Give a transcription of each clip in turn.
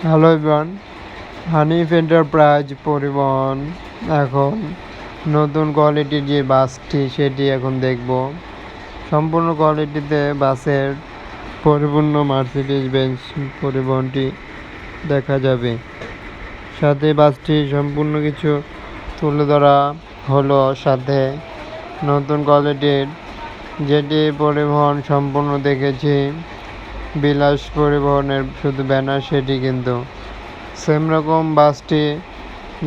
Hello everyone, Hanif enterprise পরিবহন এখন নতুন কোয়ালিটির যে বাসটি সেটি এখন দেখব। সম্পূর্ণ কোয়ালিটিতে বাসের পরিপূর্ণ মার্সিডিজ বেঞ্জ পরিবহনটি দেখা যাবে। সাথে বাসটি সম্পূর্ণ কিছু তুলে ধরা হলো, সাথে নতুন কোয়ালিটির যেটি পরিবহন সম্পূর্ণ দেখেছি বিলাস পরিবহনের শুধু ব্যানার, সেটি কিন্তু সেম রকম বাসটি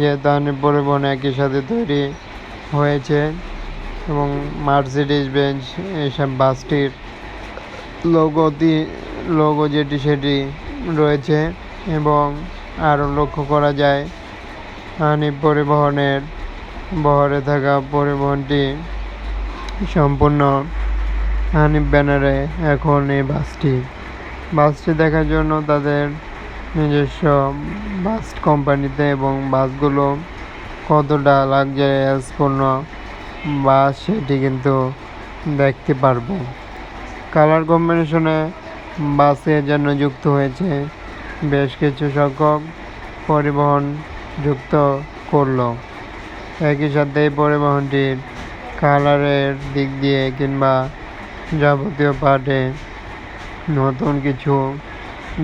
যেহেতু হানিফ পরিবহন একই সাথে তৈরি হয়েছে এবং মার্সিডিজ বেঞ্জ এইসব বাসটির লোগো যেটি সেটি রয়েছে এবং আরও লক্ষ্য করা যায় হানিফ পরিবহনের বহরে থাকা পরিবহনটি সম্পূর্ণ হানিফ ব্যানারে এখন এই বাসটি দেখার জন্য তাদের নিজস্ব বাস কোম্পানিতে এবং বাসগুলো কতটা লাক্সারিয়াসপূর্ণ বাস সেটি কিন্তু দেখতে পারবো। কালার কম্বিনেশনে বাসের জন্য যুক্ত হয়েছে বেশ কিছু সংখ্যক পরিবহন যুক্ত করলো। একই সাথে এই পরিবহনটির কালারের দিক দিয়ে কিংবা যাবতীয় পার্টে নতুন কিছু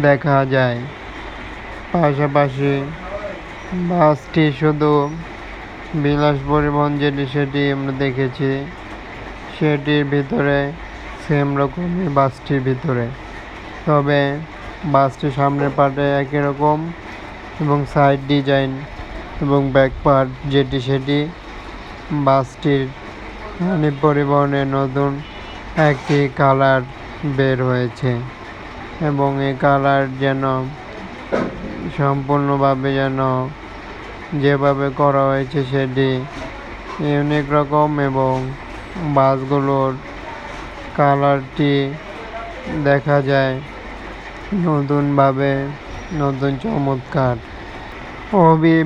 দেখা যায়। পাশাপাশি বাসটি শুধু বিলাস পরিবহন যেটি সেটি আমরা দেখেছি সেটির ভিতরে সেম রকমই বাসটির ভিতরে, তবে বাসটির সামনের পার্টে একই রকম এবং সাইড ডিজাইন এবং ব্যাক পার্ট যেটি সেটি বাসটির হানিফ পরিবহনের নতুন একটি কালার বের হয়েছে এবং এই কালার যেন সম্পূর্ণভাবে যেভাবে করা হয়েছে সেটি ইউনিক রকম এবং বাসগুলোর কালারটি দেখা যায় নতুনভাবে নতুন চমৎকার।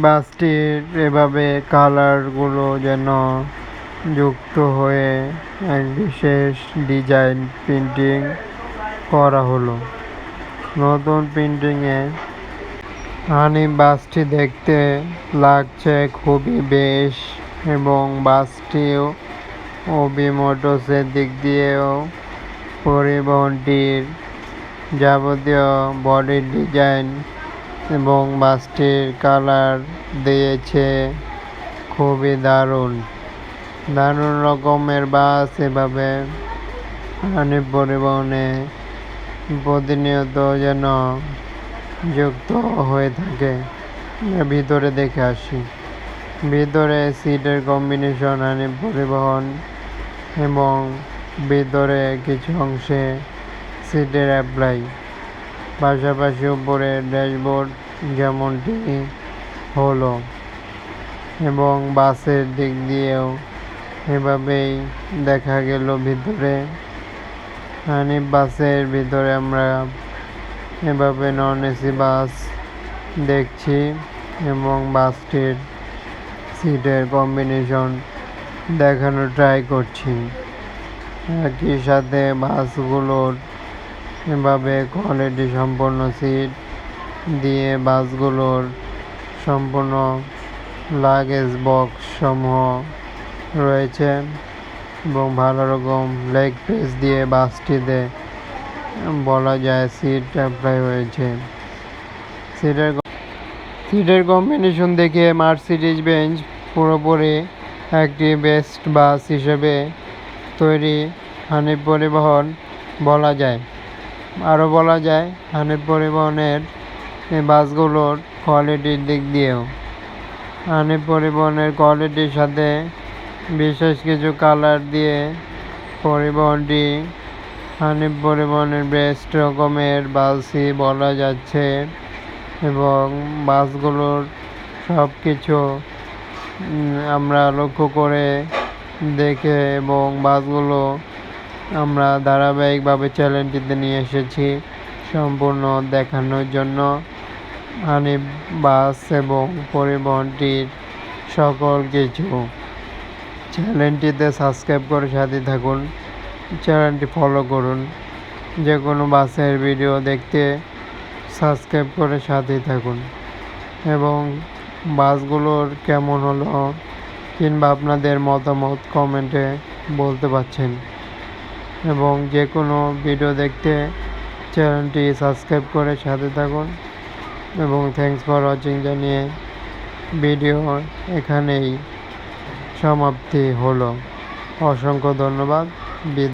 বাসটির এভাবে কালারগুলো যেন যুক্ত হয়ে এক বিশেষ ডিজাইন প্রিন্টিং করা হলো। নতুন প্রিন্টিংয়ে হানিফ বাসটি দেখতে লাগছে খুবই বেশ এবং বাসটিও মোটরসের দিক দিয়েও পরিবহনটির যাবতীয় বডি ডিজাইন এবং বাসটির কালার দিয়েছে খুবই দারুণ রকমের বাস এভাবে হানিফ পরিবহনে প্রতিনিয়ত যেন যুক্ত হয়ে থাকে। ভিতরে দেখে আসি, ভিতরে সিটের কম্বিনেশন হানিফ পরিবহন এবং ভিতরে কিছু অংশে সিটের অ্যাপ্লাই, পাশাপাশি উপরে ড্যাশবোর্ড যেমনটি হলো এবং বাসের দিক দিয়েও এভাবেই দেখা গেল। ভিতরে হানিফ বাসের ভিতরে আমরা এভাবে নন এসি বাস দেখছি এবং বাসটির সিটের কম্বিনেশন দেখানোর ট্রাই করছি। একই সাথে বাসগুলোর এভাবে কোয়ালিটি সম্পন্ন সিট দিয়ে বাসগুলোর সম্পূর্ণ লাগেজ বক্স সমূহ রয়েছে এবং ভালো রকম লেগ পেস দিয়ে বাসটিতে বলা যায় সিট অ্যাপ্লাই হয়েছে। সিটের কম্বিনেশন দেখে মার্সিডিজ বেঞ্জ পুরোপুরি একটি বেস্ট বাস হিসেবে তৈরি হানিফ পরিবহন বলা যায়। আরও বলা যায় হানিফ পরিবহনের এই বাসগুলোর কোয়ালিটির দিক দিয়েও হানিফ পরিবহনের কোয়ালিটির সাথে বিশেষ কিছু কালার দিয়ে পরিবহনটি হানিফ পরিবহনের বেস্ট রকমের বাসই বলা যাচ্ছে এবং বাসগুলোর সব কিছু আমরা লক্ষ্য করে দেখে এবং বাসগুলো আমরা ধারাবাহিকভাবে চ্যানেলটিতে নিয়ে এসেছি সম্পূর্ণ দেখানোর জন্য। হানিফ বাস এবং পরিবহনটির সকল কিছু চ্যানেলটিতে সাবস্ক্রাইব করে সাথে থাকুন, চ্যানেলটি ফলো করুন। যে কোনো বাসের ভিডিও দেখতে সাবস্ক্রাইব করে সাথেই থাকুন। এবং বাসগুলোর কেমন হলো কিংবা আপনাদের মতামত কমেন্টে বলতে পারছেন। এবং যে কোনো ভিডিও দেখতে চ্যানেলটি সাবস্ক্রাইব করে সাথে থাকুন। এবং থ্যাঙ্কস ফর ওয়াচিং জানিয়ে ভিডিও এখানেই সমাপ্তি হলো। অসংখ্য ধন্যবাদ।